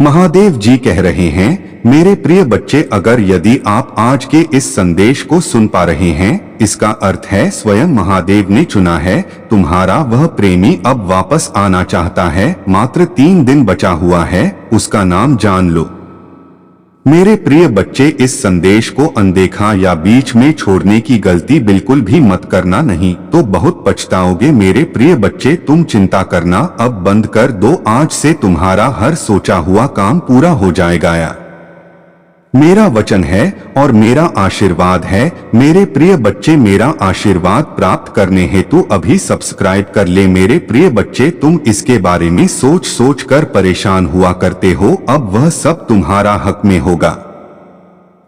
महादेव जी कह रहे हैं, मेरे प्रिय बच्चे, अगर यदि आप आज के इस संदेश को सुन पा रहे हैं, इसका अर्थ है स्वयं महादेव ने चुना है। तुम्हारा वह प्रेमी अब वापस आना चाहता है। मात्र 3 दिन बचा हुआ है, उसका नाम जान लो। मेरे प्रिय बच्चे, इस संदेश को अनदेखा या बीच में छोड़ने की गलती बिल्कुल भी मत करना, नहीं तो बहुत पछताओगे। मेरे प्रिय बच्चे, तुम चिंता करना अब बंद कर दो। आज से तुम्हारा हर सोचा हुआ काम पूरा हो जाएगा। मेरा वचन है और मेरा आशीर्वाद है। मेरे प्रिय बच्चे, मेरा आशीर्वाद प्राप्त करने हेतु अभी सब्सक्राइब कर ले। मेरे प्रिय बच्चे, तुम इसके बारे में सोच सोच कर परेशान हुआ करते हो, अब वह सब तुम्हारा हक में होगा।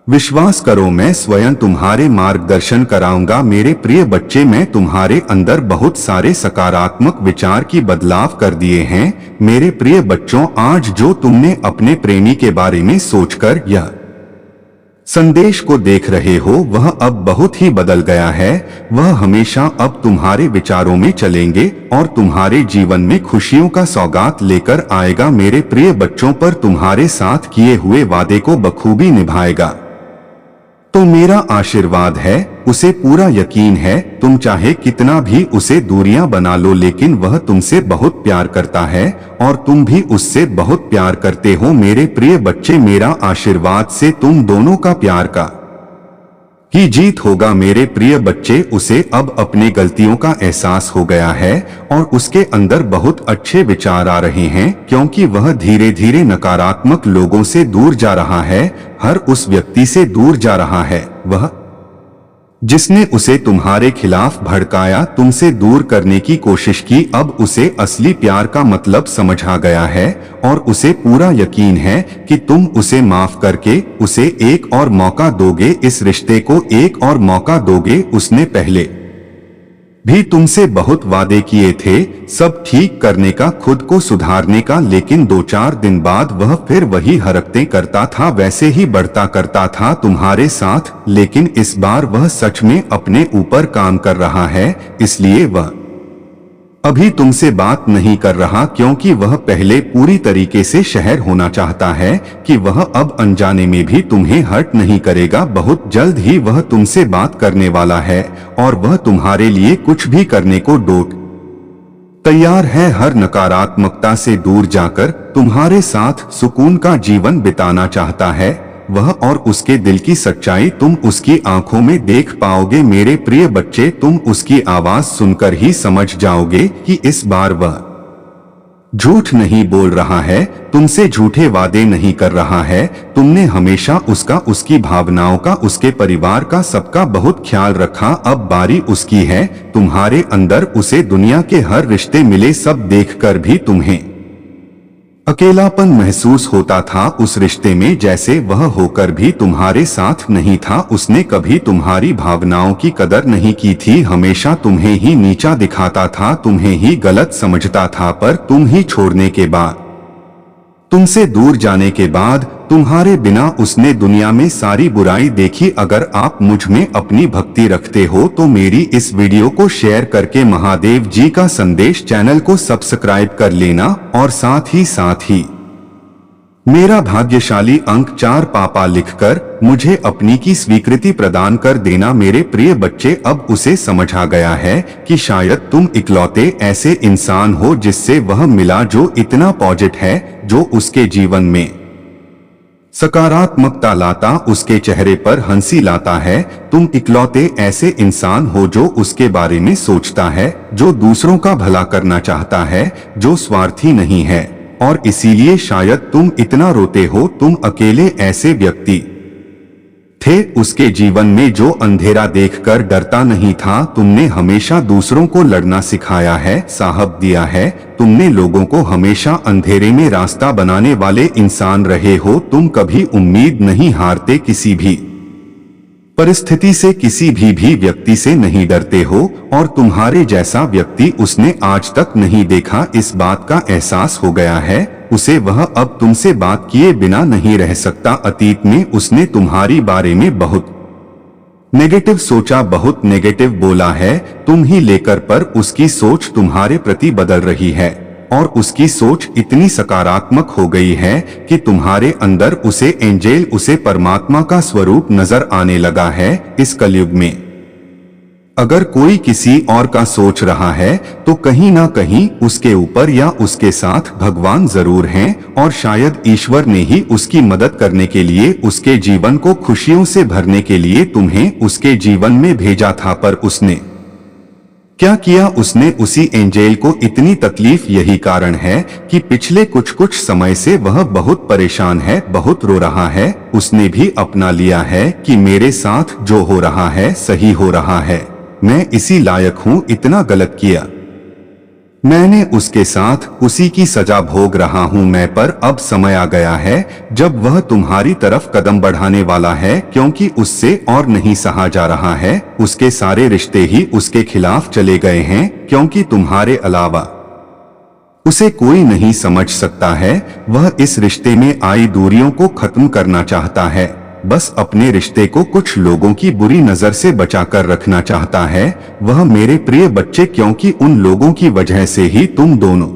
विश्वास करो, मैं स्वयं तुम्हारे मार्गदर्शन कराऊंगा। मेरे प्रिय बच्चे, मैं तुम्हारे अंदर बहुत सारे सकारात्मक विचार की बदलाव कर दिए हैं। मेरे प्रिय बच्चों, आज जो तुमने अपने प्रेमी के बारे में सोचकर यह संदेश को देख रहे हो, वह अब बहुत ही बदल गया है। वह हमेशा अब तुम्हारे विचारों में चलेंगे और तुम्हारे जीवन में खुशियों का सौगात लेकर आएगा। मेरे प्रिय बच्चों, पर तुम्हारे साथ किए हुए वादे को बखूबी निभाएगा। तो मेरा आशीर्वाद है, उसे पूरा यकीन है। तुम चाहे कितना भी उसे दूरियां बना लो, लेकिन वह तुमसे बहुत प्यार करता है और तुम भी उससे बहुत प्यार करते हो। मेरे प्रिय बच्चे, मेरा आशीर्वाद से तुम दोनों का प्यार का ही जीत होगा। मेरे प्रिय बच्चे, उसे अब अपनी गलतियों का एहसास हो गया है और उसके अंदर बहुत अच्छे विचार आ रहे हैं, क्योंकि वह धीरे धीरे नकारात्मक लोगों से दूर जा रहा है। हर उस व्यक्ति से दूर जा रहा है वह जिसने उसे तुम्हारे खिलाफ भड़काया, तुमसे दूर करने की कोशिश की। अब उसे असली प्यार का मतलब समझ आ गया है और उसे पूरा यकीन है कि तुम उसे माफ करके उसे एक और मौका दोगे, इस रिश्ते को एक और मौका दोगे। उसने पहले भी तुमसे बहुत वादे किए थे सब ठीक करने का, खुद को सुधारने का, लेकिन 2-4 दिन बाद वह फिर वही हरकतें करता था, वैसे ही बढ़ता करता था तुम्हारे साथ। लेकिन इस बार वह सच में अपने ऊपर काम कर रहा है, इसलिए वह अभी तुमसे बात नहीं कर रहा, क्योंकि वह पहले पूरी तरीके से शहर होना चाहता है कि वह अब अनजाने में भी तुम्हें हर्ट नहीं करेगा। बहुत जल्द ही वह तुमसे बात करने वाला है और वह तुम्हारे लिए कुछ भी करने को तैयार है। हर नकारात्मकता से दूर जाकर तुम्हारे साथ सुकून का जीवन बिताना चाहता है वह, और उसके दिल की सच्चाई तुम उसकी आंखों में देख पाओगे। मेरे प्रिय बच्चे, तुम उसकी आवाज सुनकर ही समझ जाओगे कि इस बार वह झूठ नहीं बोल रहा है, तुमसे झूठे वादे नहीं कर रहा है। तुमने हमेशा उसका, उसकी भावनाओं का, उसके परिवार का, सबका बहुत ख्याल रखा। अब बारी उसकी है। तुम्हारे अंदर उसे दुनिया के हर रिश्ते मिले, सब देखकर भी तुम्हें अकेलापन महसूस होता था उस रिश्ते में, जैसे वह होकर भी तुम्हारे साथ नहीं था। उसने कभी तुम्हारी भावनाओं की कदर नहीं की थी, हमेशा तुम्हें ही नीचा दिखाता था, तुम्हें ही गलत समझता था। पर तुम ही छोड़ने के बाद, तुमसे दूर जाने के बाद, तुम्हारे बिना उसने दुनिया में सारी बुराई देखी। अगर आप मुझ में अपनी भक्ति रखते हो तो मेरी इस वीडियो को शेयर करके महादेव जी का संदेश चैनल को सब्सक्राइब कर लेना और साथ ही मेरा भाग्यशाली अंक 4 पापा लिखकर मुझे अपनी की स्वीकृति प्रदान कर देना। मेरे प्रिय बच्चे, अब उसे समझ आ गया है कि शायद तुम इकलौते ऐसे इंसान हो जिससे वह मिला जो इतना पॉजिटिव है, जो उसके जीवन में सकारात्मकता लाता, उसके चेहरे पर हंसी लाता है। तुम इकलौते ऐसे इंसान हो जो उसके बारे में सोचता है, जो दूसरों का भला करना चाहता है, जो स्वार्थी नहीं है, और इसीलिए शायद तुम इतना रोते हो। तुम अकेले ऐसे व्यक्ति थे उसके जीवन में जो अंधेरा देखकर डरता नहीं था। तुमने हमेशा दूसरों को लड़ना सिखाया है, साहब दिया है। तुमने लोगों को हमेशा अंधेरे में रास्ता बनाने वाले इंसान रहे हो। तुम कभी उम्मीद नहीं हारते, किसी भी परिस्थिति से, किसी भी व्यक्ति से नहीं डरते हो, और तुम्हारे जैसा व्यक्ति उसने आज तक नहीं देखा। इस बात का एहसास हो गया है उसे, वह अब तुमसे बात किए बिना नहीं रह सकता। अतीत में उसने तुम्हारी बारे में बहुत नेगेटिव सोचा, बहुत नेगेटिव बोला है तुम ही लेकर, पर उसकी सोच तुम्हारे प्रति बदल रही है। और उसकी सोच इतनी सकारात्मक हो गई है कि तुम्हारे अंदर उसे एंजेल, उसे परमात्मा का स्वरूप नजर आने लगा है। इस कलयुग में अगर कोई किसी और का सोच रहा है तो कहीं ना कहीं उसके ऊपर या उसके साथ भगवान जरूर हैं, और शायद ईश्वर ने ही उसकी मदद करने के लिए, उसके जीवन को खुशियों से भरने के लिए तुम्हें उसके जीवन में भेजा था। पर उसने क्या किया? उसने उसी एंजेल को इतनी तकलीफ, यही कारण है कि पिछले कुछ समय से वह बहुत परेशान है, बहुत रो रहा है। उसने भी अपना लिया है कि मेरे साथ जो हो रहा है सही हो रहा है, मैं इसी लायक हूँ, इतना गलत किया मैंने उसके साथ, उसी की सजा भोग रहा हूँ मैं। पर अब समय आ गया है जब वह तुम्हारी तरफ कदम बढ़ाने वाला है, क्योंकि उससे और नहीं सहा जा रहा है। उसके सारे रिश्ते ही उसके खिलाफ चले गए हैं, क्योंकि तुम्हारे अलावा उसे कोई नहीं समझ सकता है। वह इस रिश्ते में आई दूरियों को खत्म करना चाहता है, बस अपने रिश्ते को कुछ लोगों की बुरी नजर से बचाकर रखना चाहता है। वह मेरे प्रिय बच्चे, क्योंकि उन लोगों की वजह से ही तुम दोनों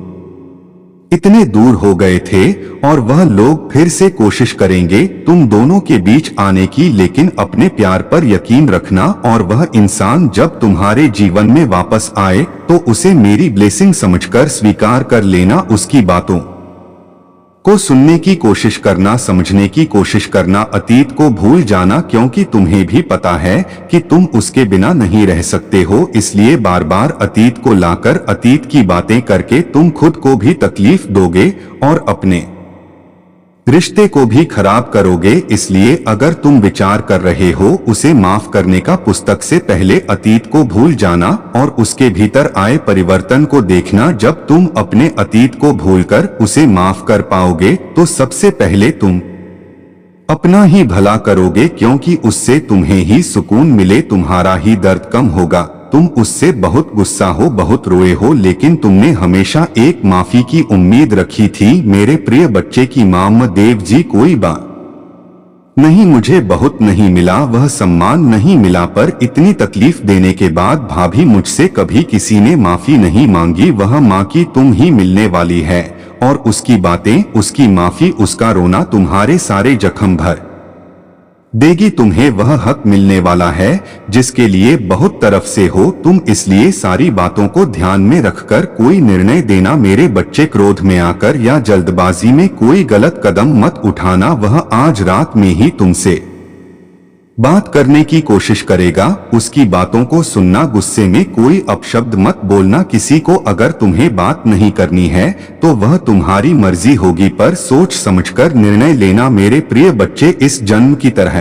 इतने दूर हो गए थे, और वह लोग फिर से कोशिश करेंगे तुम दोनों के बीच आने की। लेकिन अपने प्यार पर यकीन रखना, और वह इंसान जब तुम्हारे जीवन में वापस आए तो उसे मेरी ब्लेसिंग समझकर स्वीकार कर लेना। उसकी बातों को सुनने की कोशिश करना, समझने की कोशिश करना, अतीत को भूल जाना, क्योंकि तुम्हें भी पता है कि तुम उसके बिना नहीं रह सकते हो। इसलिए बार बार अतीत को लाकर, अतीत की बातें करके तुम खुद को भी तकलीफ दोगे और अपने रिश्ते को भी खराब करोगे। इसलिए अगर तुम विचार कर रहे हो उसे माफ करने का, पुस्तक से पहले अतीत को भूल जाना और उसके भीतर आए परिवर्तन को देखना। जब तुम अपने अतीत को भूलकर उसे माफ कर पाओगे तो सबसे पहले तुम अपना ही भला करोगे, क्योंकि उससे तुम्हें ही सुकून मिले, तुम्हारा ही दर्द कम होगा। तुम उससे बहुत गुस्सा हो, बहुत रोए हो, लेकिन तुमने हमेशा एक माफी की उम्मीद रखी थी। मेरे प्रिय बच्चे की माम देव जी, कोई बात नहीं, मुझे बहुत नहीं मिला, वह सम्मान नहीं मिला, पर इतनी तकलीफ देने के बाद भाभी मुझसे कभी किसी ने माफी नहीं मांगी। वह माँ की तुम ही मिलने वाली है, और उसकी बातें, उसकी माफी, उसका रोना तुम्हारे सारे जख्म भर देगी। तुम्हें वह हक मिलने वाला है जिसके लिए बहुत तरफ से हो तुम। इसलिए सारी बातों को ध्यान में रखकर कोई निर्णय देना मेरे बच्चे। क्रोध में आकर या जल्दबाजी में कोई गलत कदम मत उठाना। वह आज रात में ही तुमसे बात करने की कोशिश करेगा, उसकी बातों को सुनना, गुस्से में कोई अपशब्द मत बोलना किसी को। अगर तुम्हें बात नहीं करनी है तो वह तुम्हारी मर्जी होगी, पर सोच समझकर निर्णय लेना मेरे प्रिय बच्चे। इस जन्म की तरह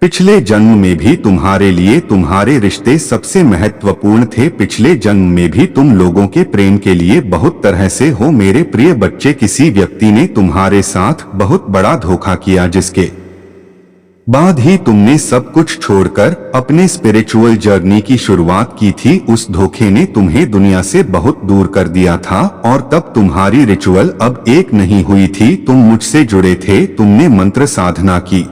पिछले जन्म में भी तुम्हारे लिए तुम्हारे रिश्ते सबसे महत्वपूर्ण थे। पिछले जन्म में भी तुम लोगों के प्रेम के लिए बहुत तरह से हो मेरे प्रिय बच्चे। किसी व्यक्ति ने तुम्हारे साथ बहुत बड़ा धोखा किया, जिसके बाद ही तुमने सब कुछ छोड़कर अपने स्पिरिचुअल जर्नी की शुरुआत की थी। उस धोखे ने तुम्हें दुनिया से बहुत दूर कर दिया था, और तब तुम्हारी रिचुअल अब एक नहीं हुई थी। तुम मुझसे जुड़े थे, तुमने मंत्र साधना की,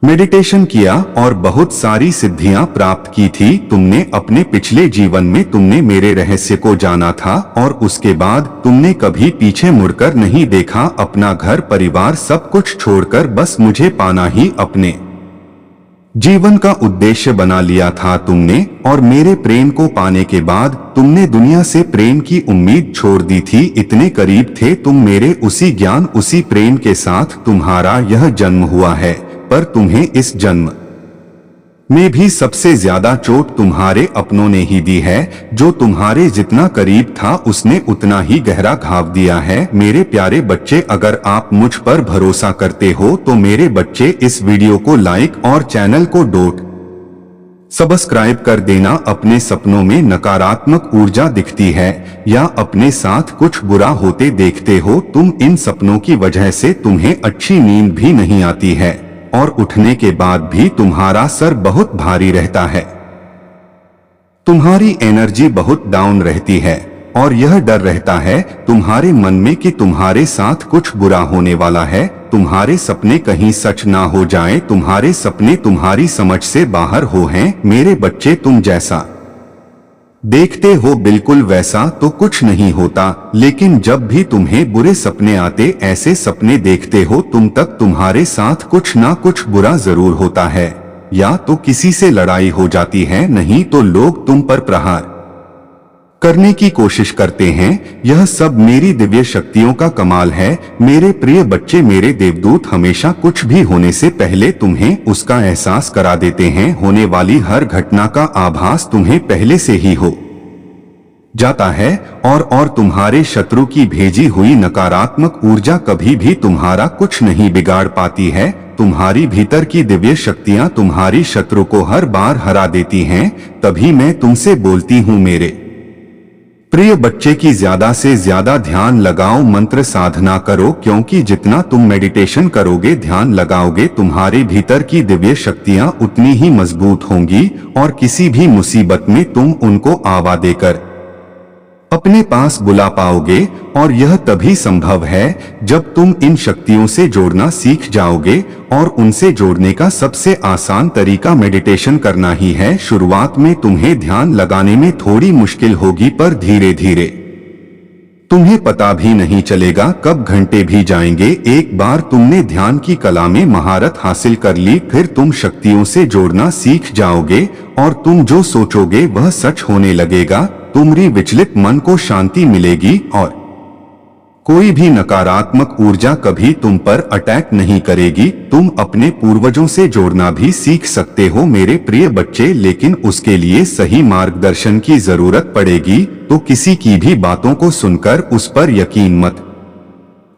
मेडिटेशन किया और बहुत सारी सिद्धियां प्राप्त की थी। तुमने अपने पिछले जीवन में तुमने मेरे रहस्य को जाना था, और उसके बाद तुमने कभी पीछे मुड़कर नहीं देखा। अपना घर परिवार सब कुछ छोड़कर बस मुझे पाना ही अपने जीवन का उद्देश्य बना लिया था तुमने। और मेरे प्रेम को पाने के बाद तुमने दुनिया से प्रेम की उम्मीद छोड़ दी थी। इतने करीब थे तुम मेरे, उसी ज्ञान, उसी प्रेम के साथ तुम्हारा यह जन्म हुआ है। पर तुम्हें इस जन्म में भी सबसे ज्यादा चोट तुम्हारे अपनों ने ही दी है। जो तुम्हारे जितना करीब था उसने उतना ही गहरा घाव दिया है। मेरे प्यारे बच्चे, अगर आप मुझ पर भरोसा करते हो तो मेरे बच्चे इस वीडियो को लाइक और चैनल को सब्सक्राइब कर देना। अपने सपनों में नकारात्मक ऊर्जा दिखती है या अपने साथ कुछ बुरा होते देखते हो तुम, इन सपनों की वजह से तुम्हें अच्छी नींद भी नहीं आती है, और उठने के बाद भी तुम्हारा सर बहुत भारी रहता है, तुम्हारी एनर्जी बहुत डाउन रहती है, और यह डर रहता है तुम्हारे मन में कि तुम्हारे साथ कुछ बुरा होने वाला है। तुम्हारे सपने कहीं सच ना हो जाएं, तुम्हारे सपने तुम्हारी समझ से बाहर हो हैं। मेरे बच्चे, तुम जैसा देखते हो बिल्कुल वैसा तो कुछ नहीं होता, लेकिन जब भी तुम्हें बुरे सपने आते, ऐसे सपने देखते हो तुम, तक तुम्हारे साथ कुछ ना कुछ बुरा जरूर होता है। या तो किसी से लड़ाई हो जाती है, नहीं तो लोग तुम पर प्रहार करने की कोशिश करते हैं। यह सब मेरी दिव्य शक्तियों का कमाल है मेरे प्रिय बच्चे। मेरे देवदूत हमेशा कुछ भी होने से पहले तुम्हें उसका एहसास करा देते हैं। होने वाली हर घटना का आभास तुम्हें पहले से ही हो जाता है, और तुम्हारे शत्रु की भेजी हुई नकारात्मक ऊर्जा कभी भी तुम्हारा कुछ नहीं बिगाड़ पाती है। तुम्हारी भीतर की दिव्य शक्तियां तुम्हारी शत्रु को हर बार हरा देती हैं। तभी मैं तुमसे बोलती हूँ मेरे प्रिय बच्चे की ज्यादा से ज्यादा ध्यान लगाओ, मंत्र साधना करो, क्योंकि जितना तुम मेडिटेशन करोगे, ध्यान लगाओगे, तुम्हारे भीतर की दिव्य शक्तियां उतनी ही मजबूत होंगी और किसी भी मुसीबत में तुम उनको आवा देकर अपने पास बुला पाओगे। और यह तभी संभव है जब तुम इन शक्तियों से जोड़ना सीख जाओगे, और उनसे जोड़ने का सबसे आसान तरीका मेडिटेशन करना ही है। शुरुआत में तुम्हें ध्यान लगाने में थोड़ी मुश्किल होगी, पर धीरे धीरे तुम्हें पता भी नहीं चलेगा कब घंटे भी जाएंगे। एक बार तुमने ध्यान की कला में महारत हासिल कर ली, फिर तुम शक्तियों से जोड़ना सीख जाओगे, और तुम जो सोचोगे वह सच होने लगेगा। तुम्हारी विचलित मन को शांति मिलेगी और कोई भी नकारात्मक ऊर्जा कभी तुम पर अटैक नहीं करेगी। तुम अपने पूर्वजों से जोड़ना भी सीख सकते हो मेरे प्रिय बच्चे, लेकिन उसके लिए सही मार्गदर्शन की जरूरत पड़ेगी। तो किसी की भी बातों को सुनकर उस पर यकीन मत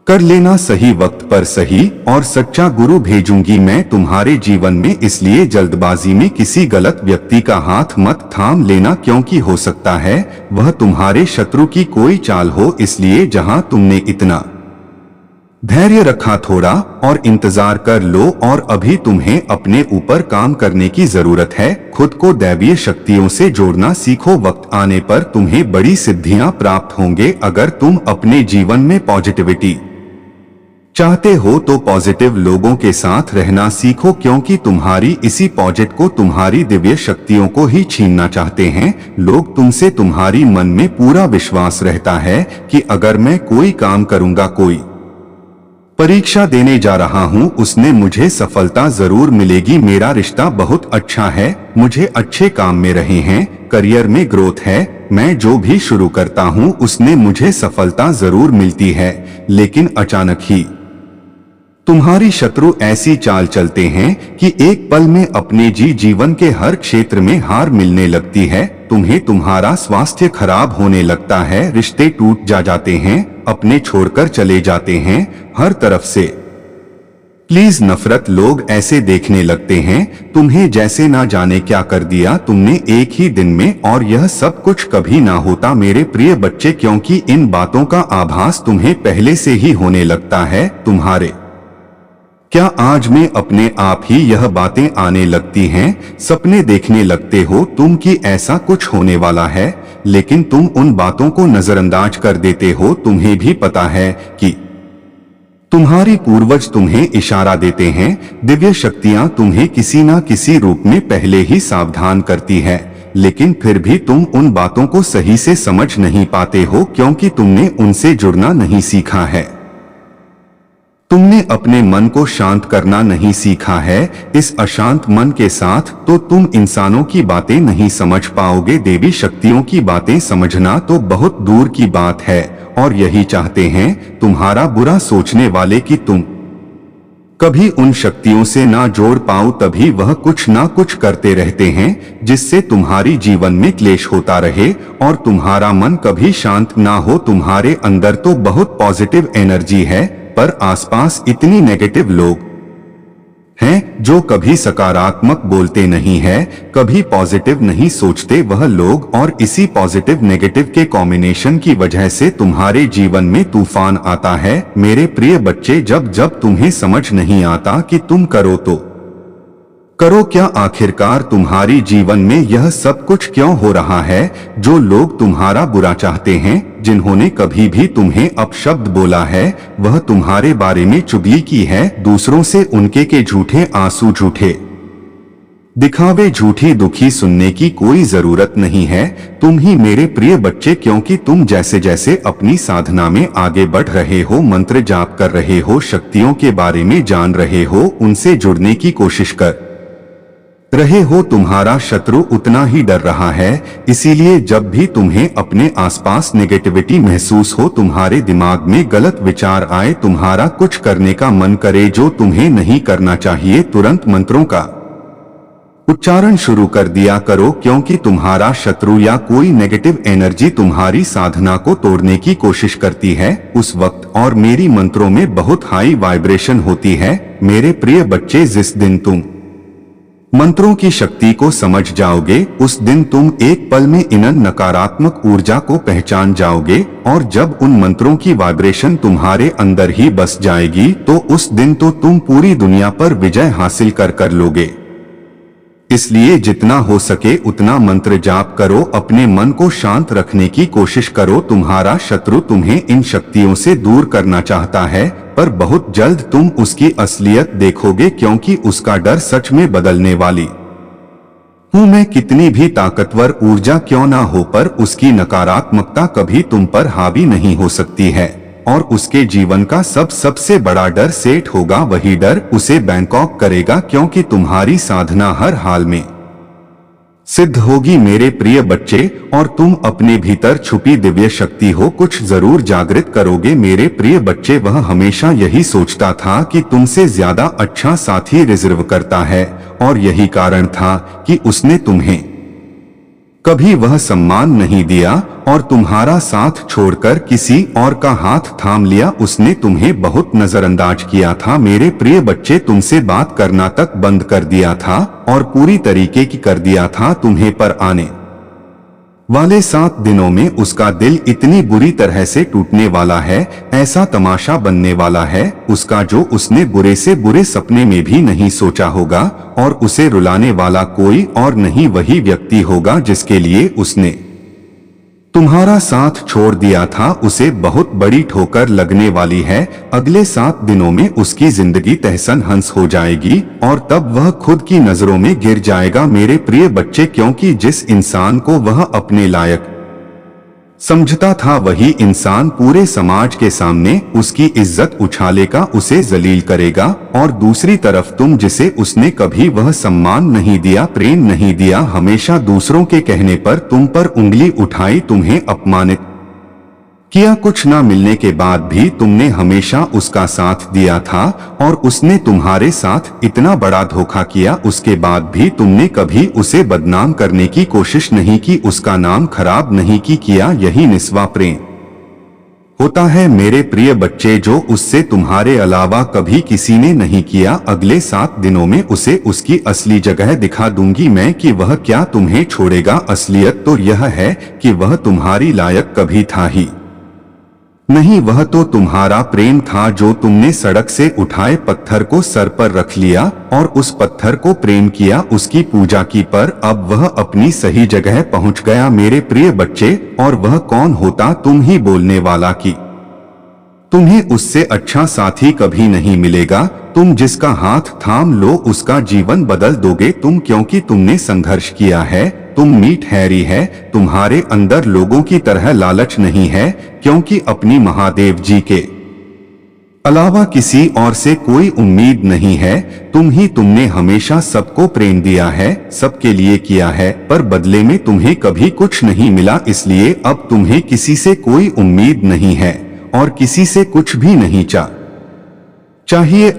कर लेना। सही वक्त पर सही और सच्चा गुरु भेजूंगी मैं तुम्हारे जीवन में, इसलिए जल्दबाजी में किसी गलत व्यक्ति का हाथ मत थाम लेना, क्योंकि हो सकता है वह तुम्हारे शत्रु की कोई चाल हो। इसलिए जहां तुमने इतना धैर्य रखा, थोड़ा और इंतजार कर लो। और अभी तुम्हें अपने ऊपर काम करने की जरूरत है। खुद को दैवीय शक्तियों से जोड़ना सीखो। वक्त आने पर तुम्हें बड़ी सिद्धियां प्राप्त होंगे। अगर तुम अपने जीवन में पॉजिटिविटी चाहते हो तो पॉजिटिव लोगों के साथ रहना सीखो, क्योंकि तुम्हारी इसी पॉजिट को तुम्हारी दिव्य शक्तियों को ही छीनना चाहते हैं लोग तुमसे। तुम्हारी मन में पूरा विश्वास रहता है कि अगर मैं कोई काम करूंगा, कोई परीक्षा देने जा रहा हूं, उसने मुझे सफलता जरूर मिलेगी। मेरा रिश्ता बहुत अच्छा है, मुझे अच्छे काम में रहे हैं, करियर में ग्रोथ है, मैं जो भी शुरू करता हूं उसने मुझे सफलता जरूर मिलती है। लेकिन अचानक ही तुम्हारी शत्रु ऐसी चाल चलते हैं कि एक पल में अपने जीवन के हर क्षेत्र में हार मिलने लगती है। तुम्हें तुम्हारा स्वास्थ्य खराब होने लगता है, रिश्ते टूट जाते हैं, अपने छोड़कर चले जाते हैं, हर तरफ से प्लीज नफरत। लोग ऐसे देखने लगते हैं तुम्हें जैसे ना जाने क्या कर दिया तुमने एक ही दिन में, और यह सब कुछ कभी ना होता मेरे प्रिय बच्चे, क्योंकि इन बातों का आभास तुम्हें पहले से ही होने लगता है। तुम्हारे क्या आज में अपने आप ही यह बातें आने लगती हैं, सपने देखने लगते हो तुम कि ऐसा कुछ होने वाला है, लेकिन तुम उन बातों को नजरअंदाज कर देते हो। तुम्हें भी पता है कि तुम्हारी पूर्वज तुम्हें इशारा देते हैं, दिव्य शक्तियां तुम्हें किसी ना किसी रूप में पहले ही सावधान करती है, लेकिन फिर भी तुम उन बातों को सही से समझ नहीं पाते हो, क्योंकि तुमने उनसे जुड़ना नहीं सीखा है। तुमने अपने मन को शांत करना नहीं सीखा है। इस अशांत मन के साथ तो तुम इंसानों की बातें नहीं समझ पाओगे, देवी शक्तियों की बातें समझना तो बहुत दूर की बात है। और यही चाहते हैं तुम्हारा बुरा सोचने वाले कि तुम कभी उन शक्तियों से ना जोड़ पाओ, तभी वह कुछ ना कुछ करते रहते हैं जिससे तुम्हारी जीवन में क्लेश होता रहे और तुम्हारा मन कभी शांत ना हो। तुम्हारे अंदर तो बहुत पॉजिटिव एनर्जी है, पर आसपास इतनी नेगेटिव लोग हैं जो कभी सकारात्मक बोलते नहीं है, कभी पॉजिटिव नहीं सोचते वह लोग, और इसी पॉजिटिव नेगेटिव के कॉम्बिनेशन की वजह से तुम्हारे जीवन में तूफान आता है मेरे प्रिय बच्चे। जब जब तुम्हें समझ नहीं आता कि तुम करो तो करो क्या, आखिरकार तुम्हारी जीवन में यह सब कुछ क्यों हो रहा है। जो लोग तुम्हारा बुरा चाहते हैं, जिन्होंने कभी भी तुम्हें अपशब्द बोला है, वह तुम्हारे बारे में चुगली की है, दूसरों से उनके के झूठे आंसू, झूठे दिखावे झूठी दुखी सुनने की कोई जरूरत नहीं है तुम ही मेरे प्रिय बच्चे, क्योंकि तुम जैसे जैसे अपनी साधना में आगे बढ़ रहे हो, मंत्र जाप कर रहे हो, शक्तियों के बारे में जान रहे हो, उनसे जुड़ने की कोशिश कर रहे हो, तुम्हारा शत्रु उतना ही डर रहा है। इसीलिए जब भी तुम्हें अपने आसपास नेगेटिविटी महसूस हो, तुम्हारे दिमाग में गलत विचार आए, तुम्हारा कुछ करने का मन करे जो तुम्हें नहीं करना चाहिए, तुरंत मंत्रों का उच्चारण शुरू कर दिया करो, क्योंकि तुम्हारा शत्रु या कोई नेगेटिव एनर्जी तुम्हारी साधना को तोड़ने की कोशिश करती है उस वक्त। और मेरी मंत्रों में बहुत हाई वाइब्रेशन होती है मेरे प्रिय बच्चे। जिस दिन तुम मंत्रों की शक्ति को समझ जाओगे, उस दिन तुम एक पल में इन नकारात्मक ऊर्जा को पहचान जाओगे, और जब उन मंत्रों की वाइब्रेशन तुम्हारे अंदर ही बस जाएगी, तो उस दिन तो तुम पूरी दुनिया पर विजय हासिल कर लोगे। इसलिए जितना हो सके उतना मंत्र जाप करो, अपने मन को शांत रखने की कोशिश करो। तुम्हारा शत्रु तुम्हें इन शक्तियों से दूर करना चाहता है, पर बहुत जल्द तुम उसकी असलियत देखोगे, क्योंकि उसका डर सच में बदलने वाली हूं मैं। कितनी भी ताकतवर ऊर्जा क्यों ना हो, पर उसकी नकारात्मकता कभी तुम पर हावी नहीं हो सकती है, और उसके जीवन का सबसे बड़ा डर सेट होगा। वही डर उसे बैंकॉक करेगा, क्योंकि तुम्हारी साधना हर हाल में सिद्ध होगी मेरे प्रिय बच्चे, और तुम अपने भीतर छुपी दिव्य शक्ति हो कुछ जरूर जागृत करोगे मेरे प्रिय बच्चे। वह हमेशा यही सोचता था कि तुमसे ज्यादा अच्छा साथी रिजर्व करता है, और यही कारण था कि उसने तुम्हें कभी वह सम्मान नहीं दिया और तुम्हारा साथ छोड़कर किसी और का हाथ थाम लिया। उसने तुम्हें बहुत नजरअंदाज किया था मेरे प्रिय बच्चे, तुमसे बात करना तक बंद कर दिया था, और पूरी तरीके की कर दिया था। तुम्हें पर आने वाले 7 दिनों में उसका दिल इतनी बुरी तरह से टूटने वाला है, ऐसा तमाशा बनने वाला है उसका, जो उसने बुरे से बुरे सपने में भी नहीं सोचा होगा। और उसे रुलाने वाला कोई और नहीं, वही व्यक्ति होगा जिसके लिए उसने तुम्हारा साथ छोड़ दिया था। उसे बहुत बड़ी ठोकर लगने वाली है। अगले 7 दिनों में उसकी जिंदगी तहसन हंस हो जाएगी, और तब वह खुद की नजरों में गिर जाएगा मेरे प्रिय बच्चे, क्योंकि जिस इंसान को वह अपने लायक समझता था, वही इंसान पूरे समाज के सामने उसकी इज्जत उछालेगा, उसे जलील करेगा। और दूसरी तरफ तुम, जिसे उसने कभी वह सम्मान नहीं दिया, प्रेम नहीं दिया, हमेशा दूसरों के कहने पर तुम पर उंगली उठाई, तुम्हें अपमानित किया, कुछ ना मिलने के बाद भी तुमने हमेशा उसका साथ दिया था, और उसने तुम्हारे साथ इतना बड़ा धोखा किया, उसके बाद भी तुमने कभी उसे बदनाम करने की कोशिश नहीं की, उसका नाम खराब नहीं किया। यही निस्वा प्रेम होता है मेरे प्रिय बच्चे, जो उससे तुम्हारे अलावा कभी किसी ने नहीं किया। अगले 7 दिनों में उसे उसकी असली जगह दिखा दूंगी मैं, कि वह क्या तुम्हें छोड़ेगा। असलियत तो यह है कि वह तुम्हारी लायक कभी था ही नहीं, वह तो तुम्हारा प्रेम था, जो तुमने सड़क से उठाए पत्थर को सर पर रख लिया और उस पत्थर को प्रेम किया, उसकी पूजा की, पर अब वह अपनी सही जगह पहुंच गया मेरे प्रिय बच्चे। और वह कौन होता, तुम ही बोलने वाला कि तुम्हें उससे अच्छा साथी कभी नहीं मिलेगा। तुम जिसका हाथ थाम लो उसका जीवन बदल दोगे तुम, क्योंकि तुमने संघर्ष किया है, तुम मीठ हैरी है, तुम्हारे अंदर लोगों की तरह लालच नहीं है, क्योंकि अपनी महादेव जी के अलावा किसी और से कोई उम्मीद नहीं है। तुमने हमेशा सबको प्रेम दिया है, सबके लिए किया है, पर बदले में तुम्हें कभी कुछ नहीं मिला। इसलिए अब तुम्हें किसी से कोई उम्मीद नहीं है और किसी से कुछ भी नहीं चाहिए।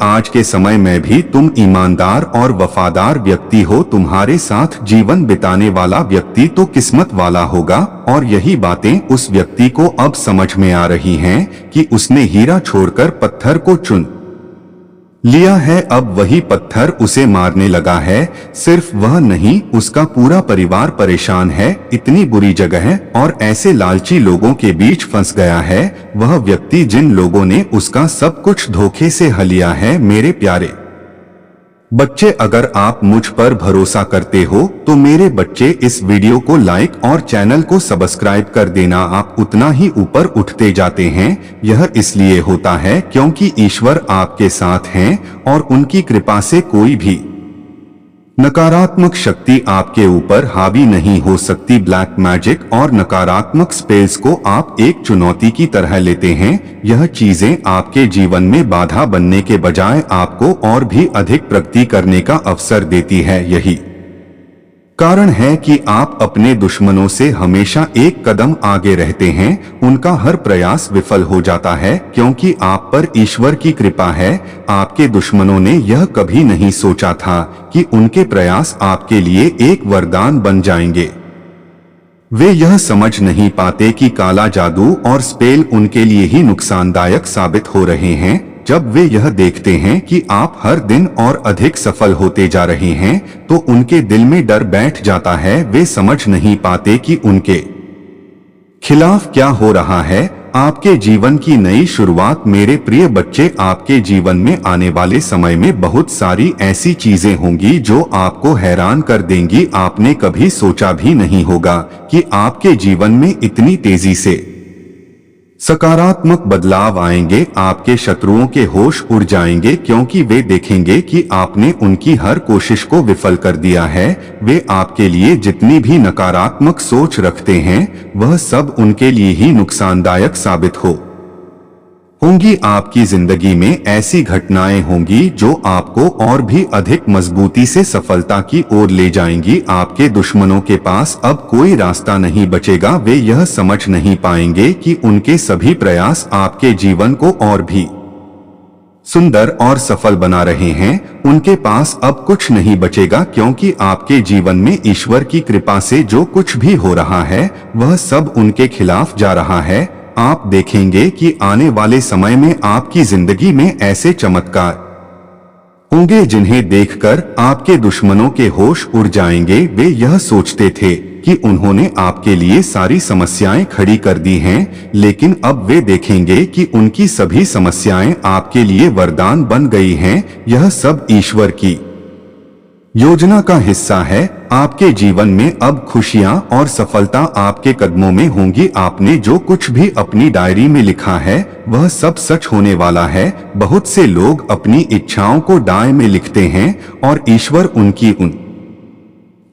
आज के समय में भी तुम ईमानदार और वफादार व्यक्ति हो। तुम्हारे साथ जीवन बिताने वाला व्यक्ति तो किस्मत वाला होगा, और यही बातें उस व्यक्ति को अब समझ में आ रही हैं कि उसने हीरा छोड़कर पत्थर को चुन लिया है। अब वही पत्थर उसे मारने लगा है। सिर्फ वह नहीं, उसका पूरा परिवार परेशान है, इतनी बुरी जगह और ऐसे लालची लोगों के बीच फंस गया है। वह व्यक्ति जिन लोगों ने उसका सब कुछ धोखे से हलिया है। मेरे प्यारे बच्चे, अगर आप मुझ पर भरोसा करते हो तो मेरे बच्चे इस वीडियो को लाइक और चैनल को सब्सक्राइब कर देना। आप उतना ही ऊपर उठते जाते हैं। यह इसलिए होता है क्योंकि ईश्वर आपके साथ हैं और उनकी कृपा से कोई भी नकारात्मक शक्ति आपके ऊपर हावी नहीं हो सकती। ब्लैक मैजिक और नकारात्मक स्पेल्स को आप एक चुनौती की तरह लेते हैं। यह चीजें आपके जीवन में बाधा बनने के बजाय आपको और भी अधिक प्रगति करने का अवसर देती है। यही कारण है कि आप अपने दुश्मनों से हमेशा एक कदम आगे रहते हैं। उनका हर प्रयास विफल हो जाता है क्योंकि आप पर ईश्वर की कृपा है। आपके दुश्मनों ने यह कभी नहीं सोचा था कि उनके प्रयास आपके लिए एक वरदान बन जाएंगे। वे यह समझ नहीं पाते कि काला जादू और स्पेल उनके लिए ही नुकसानदायक साबित हो रहे हैं। जब वे यह देखते हैं कि आप हर दिन और अधिक सफल होते जा रहे हैं तो उनके दिल में डर बैठ जाता है। वे समझ नहीं पाते कि उनके खिलाफ क्या हो रहा है। आपके जीवन की नई शुरुआत मेरे प्रिय बच्चे, आपके जीवन में आने वाले समय में बहुत सारी ऐसी चीजें होंगी जो आपको हैरान कर देंगी। आपने कभी सोचा भी नहीं होगा कि आपके जीवन में इतनी तेजी से सकारात्मक बदलाव आएंगे। आपके शत्रुओं के होश उड़ जाएंगे क्योंकि वे देखेंगे कि आपने उनकी हर कोशिश को विफल कर दिया है। वे आपके लिए जितनी भी नकारात्मक सोच रखते हैं वह सब उनके लिए ही नुकसानदायक साबित होंगी। आपकी जिंदगी में ऐसी घटनाएं होंगी जो आपको और भी अधिक मजबूती से सफलता की ओर ले जाएंगी। आपके दुश्मनों के पास अब कोई रास्ता नहीं बचेगा। वे यह समझ नहीं पाएंगे कि उनके सभी प्रयास आपके जीवन को और भी सुंदर और सफल बना रहे हैं। उनके पास अब कुछ नहीं बचेगा क्योंकि आपके जीवन में ईश्वर की कृपा से जो कुछ भी हो रहा है वह सब उनके खिलाफ जा रहा है। आप देखेंगे कि आने वाले समय में आपकी जिंदगी में ऐसे चमत्कार होंगे जिन्हें देखकर आपके दुश्मनों के होश उड़ जाएंगे। वे यह सोचते थे कि उन्होंने आपके लिए सारी समस्याएं खड़ी कर दी हैं, लेकिन अब वे देखेंगे कि उनकी सभी समस्याएं आपके लिए वरदान बन गई हैं। यह सब ईश्वर की योजना का हिस्सा है। आपके जीवन में अब खुशियां और सफलता आपके कदमों में होंगी। आपने जो कुछ भी अपनी डायरी में लिखा है वह सब सच होने वाला है। बहुत से लोग अपनी इच्छाओं को डायरी में लिखते हैं और ईश्वर उनकी उन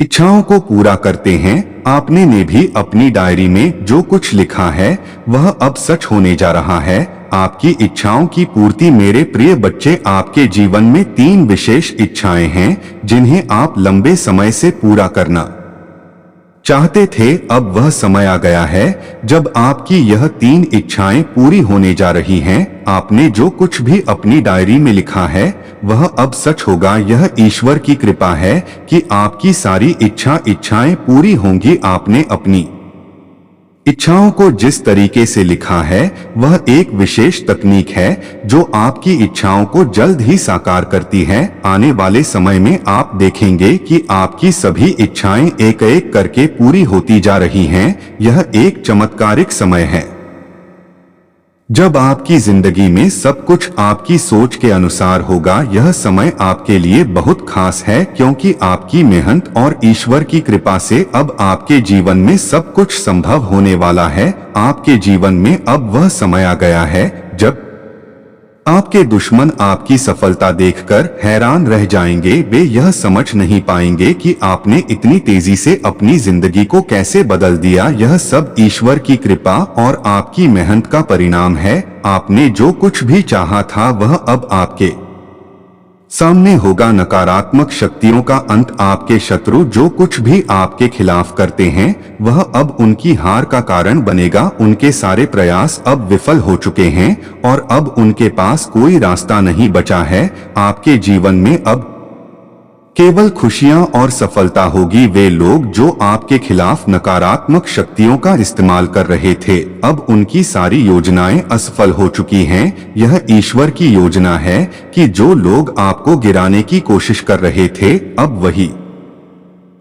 इच्छाओं को पूरा करते हैं। आपने ने भी अपनी डायरी में जो कुछ लिखा है वह अब सच होने जा रहा है। आपकी इच्छाओं की पूर्ति मेरे प्रिय बच्चे, आपके जीवन में 3 विशेष इच्छाएं हैं जिन्हें आप लंबे समय से पूरा करना चाहते थे। अब वह समय आ गया है जब आपकी यह 3 इच्छाएं पूरी होने जा रही हैं। आपने जो कुछ भी अपनी डायरी में लिखा है वह अब सच होगा। यह ईश्वर की कृपा है कि आपकी सारी इच्छाएं पूरी होंगी। आपने अपनी इच्छाओं को जिस तरीके से लिखा है वह एक विशेष तकनीक है जो आपकी इच्छाओं को जल्द ही साकार करती है। आने वाले समय में आप देखेंगे कि आपकी सभी इच्छाएं एक एक करके पूरी होती जा रही हैं। यह एक चमत्कारिक समय है जब आपकी जिंदगी में सब कुछ आपकी सोच के अनुसार होगा। यह समय आपके लिए बहुत खास है क्योंकि आपकी मेहनत और ईश्वर की कृपा से अब आपके जीवन में सब कुछ संभव होने वाला है। आपके जीवन में अब वह समय आ गया है जब आपके दुश्मन आपकी सफलता देखकर हैरान रह जाएंगे। वे यह समझ नहीं पाएंगे कि आपने इतनी तेजी से अपनी जिंदगी को कैसे बदल दिया। यह सब ईश्वर की कृपा और आपकी मेहनत का परिणाम है। आपने जो कुछ भी चाहा था वह अब आपके सामने होगा। नकारात्मक शक्तियों का अंत। आपके शत्रु जो कुछ भी आपके खिलाफ करते हैं वह अब उनकी हार का कारण बनेगा। उनके सारे प्रयास अब विफल हो चुके हैं और अब उनके पास कोई रास्ता नहीं बचा है। आपके जीवन में अब केवल खुशियां और सफलता होगी। वे लोग जो आपके खिलाफ नकारात्मक शक्तियों का इस्तेमाल कर रहे थे अब उनकी सारी योजनाएं असफल हो चुकी हैं। यह ईश्वर की योजना है कि जो लोग आपको गिराने की कोशिश कर रहे थे अब वही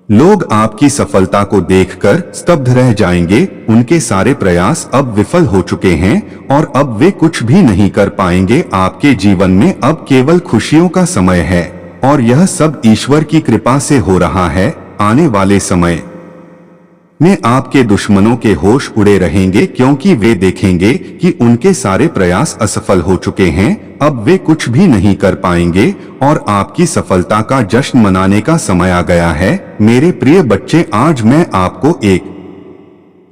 लोग आपकी सफलता को देखकर स्तब्ध रह जाएंगे। उनके सारे प्रयास अब विफल हो चुके हैं और अब वे कुछ भी नहीं कर पाएंगे। आपके जीवन में अब केवल खुशियों का समय है और यह सब ईश्वर की कृपा से हो रहा है। आने वाले समय में आपके दुश्मनों के होश उड़े रहेंगे क्योंकि वे देखेंगे कि उनके सारे प्रयास असफल हो चुके हैं। अब वे कुछ भी नहीं कर पाएंगे और आपकी सफलता का जश्न मनाने का समय आ गया है। मेरे प्रिय बच्चे, आज मैं आपको एक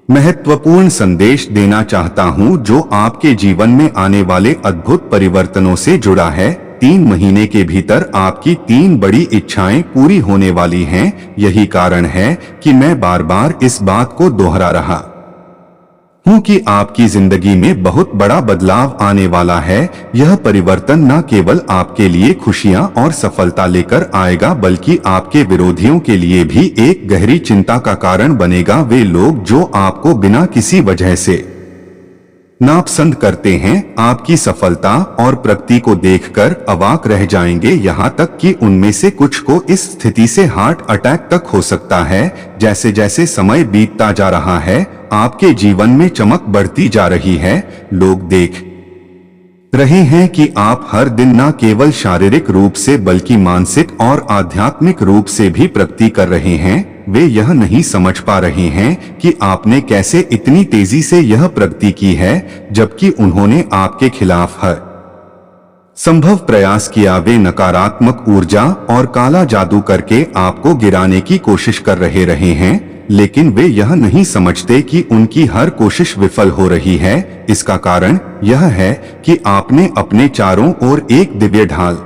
महत्वपूर्ण संदेश देना चाहता हूं जो आपके जीवन में आने वाले अद्भुत परिवर्तनों से जुड़ा है। 3 महीने के भीतर आपकी 3 बड़ी इच्छाएं पूरी होने वाली हैं। यही कारण है कि मैं बार बार इस बात को दोहरा रहा हूं कि आपकी जिंदगी में बहुत बड़ा बदलाव आने वाला है। यह परिवर्तन न केवल आपके लिए खुशियां और सफलता लेकर आएगा बल्कि आपके विरोधियों के लिए भी एक गहरी चिंता का कारण बनेगा। वे लोग जो आपको बिना किसी वजह से नापसंद करते हैं, आपकी सफलता और प्रगति को देखकर अवाक रह जाएंगे। यहाँ तक कि उनमें से कुछ को इस स्थिति से हार्ट अटैक तक हो सकता है। जैसे जैसे समय बीतता जा रहा है, आपके जीवन में चमक बढ़ती जा रही है। लोग देख रहे हैं कि आप हर दिन न केवल शारीरिक रूप से बल्कि मानसिक और आध्यात्मिक रूप से भी प्रगति कर रहे हैं। वे यह नहीं समझ पा रहे हैं कि आपने कैसे इतनी तेजी से यह प्रगति की है, जबकि उन्होंने आपके खिलाफ हर संभव प्रयास किया। वे नकारात्मक ऊर्जा और काला जादू करके आपको गिराने की कोशिश कर रहे हैं, लेकिन वे यह नहीं समझते कि उनकी हर कोशिश विफल हो रही है। इसका कारण यह है कि आपने अपने चारों ओर एक दिव्य ढाल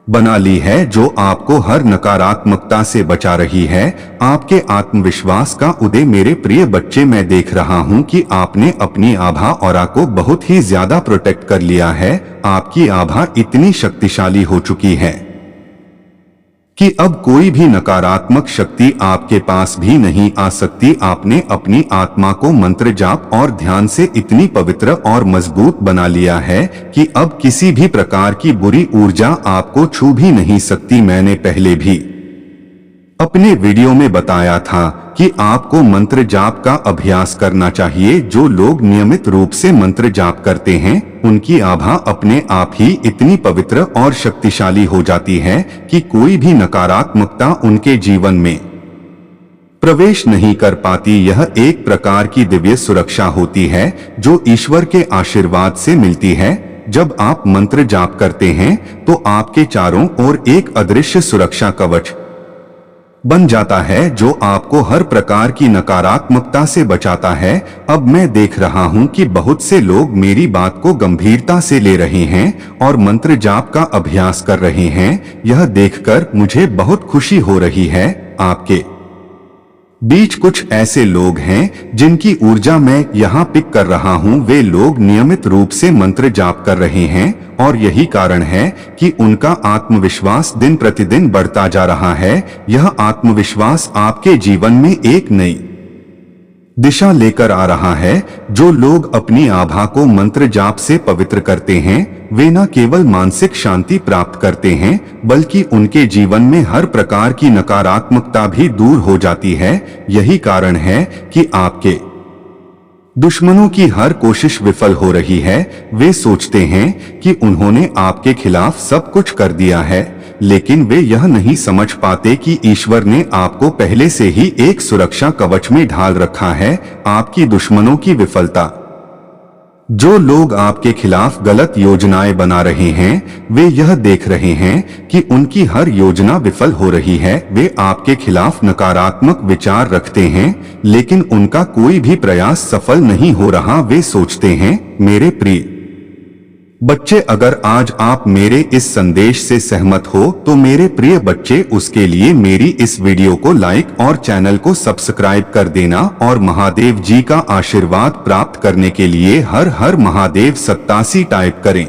बना ली है जो आपको हर नकारात्मकता से बचा रही है। आपके आत्मविश्वास का उदय। मेरे प्रिय बच्चे, मैं देख रहा हूं कि आपने अपनी आभा ऑरा को बहुत ही ज्यादा प्रोटेक्ट कर लिया है। आपकी आभा इतनी शक्तिशाली हो चुकी है कि अब कोई भी नकारात्मक शक्ति आपके पास भी नहीं आ सकती। आपने अपनी आत्मा को मंत्र जाप और ध्यान से इतनी पवित्र और मजबूत बना लिया है कि अब किसी भी प्रकार की बुरी ऊर्जा आपको छू भी नहीं सकती। मैंने पहले भी अपने वीडियो में बताया था कि आपको मंत्र जाप का अभ्यास करना चाहिए। जो लोग नियमित रूप से मंत्र जाप करते हैं, उनकी आभा अपने आप ही इतनी पवित्र और शक्तिशाली हो जाती है कि कोई भी नकारात्मकता उनके जीवन में प्रवेश नहीं कर पाती। यह एक प्रकार की दिव्य सुरक्षा होती है जो ईश्वर के आशीर्वाद से मिलती है। जब आप मंत्र जाप करते हैं तो आपके चारों ओर एक अदृश्य सुरक्षा कवच बन जाता है जो आपको हर प्रकार की नकारात्मकता से बचाता है। अब मैं देख रहा हूं कि बहुत से लोग मेरी बात को गंभीरता से ले रहे हैं और मंत्र जाप का अभ्यास कर रहे हैं। यह देखकर मुझे बहुत खुशी हो रही है। आपके बीच कुछ ऐसे लोग हैं जिनकी ऊर्जा मैं यहाँ पिक कर रहा हूँ। वे लोग नियमित रूप से मंत्र जाप कर रहे हैं और यही कारण है कि उनका आत्मविश्वास दिन प्रतिदिन बढ़ता जा रहा है। यह आत्मविश्वास आपके जीवन में एक नई दिशा लेकर आ रहा है। जो लोग अपनी आभा को मंत्र जाप से पवित्र करते हैं, वे न केवल मानसिक शांति प्राप्त करते हैं बल्कि उनके जीवन में हर प्रकार की नकारात्मकता भी दूर हो जाती है। यही कारण है कि आपके दुश्मनों की हर कोशिश विफल हो रही है। वे सोचते हैं कि उन्होंने आपके खिलाफ सब कुछ कर दिया है, लेकिन वे यह नहीं समझ पाते कि ईश्वर ने आपको पहले से ही एक सुरक्षा कवच में ढाल रखा है। आपकी दुश्मनों की विफलता। जो लोग आपके खिलाफ गलत योजनाएं बना रहे हैं, वे यह देख रहे हैं कि उनकी हर योजना विफल हो रही है। वे आपके खिलाफ नकारात्मक विचार रखते हैं, लेकिन उनका कोई भी प्रयास सफल नहीं हो रहा। वे सोचते हैं, मेरे प्रिय बच्चे, अगर आज आप मेरे इस संदेश से सहमत हो तो मेरे प्रिय बच्चे, उसके लिए मेरी इस वीडियो को लाइक और चैनल को सब्सक्राइब कर देना और महादेव जी का आशीर्वाद प्राप्त करने के लिए हर हर महादेव 87 टाइप करें।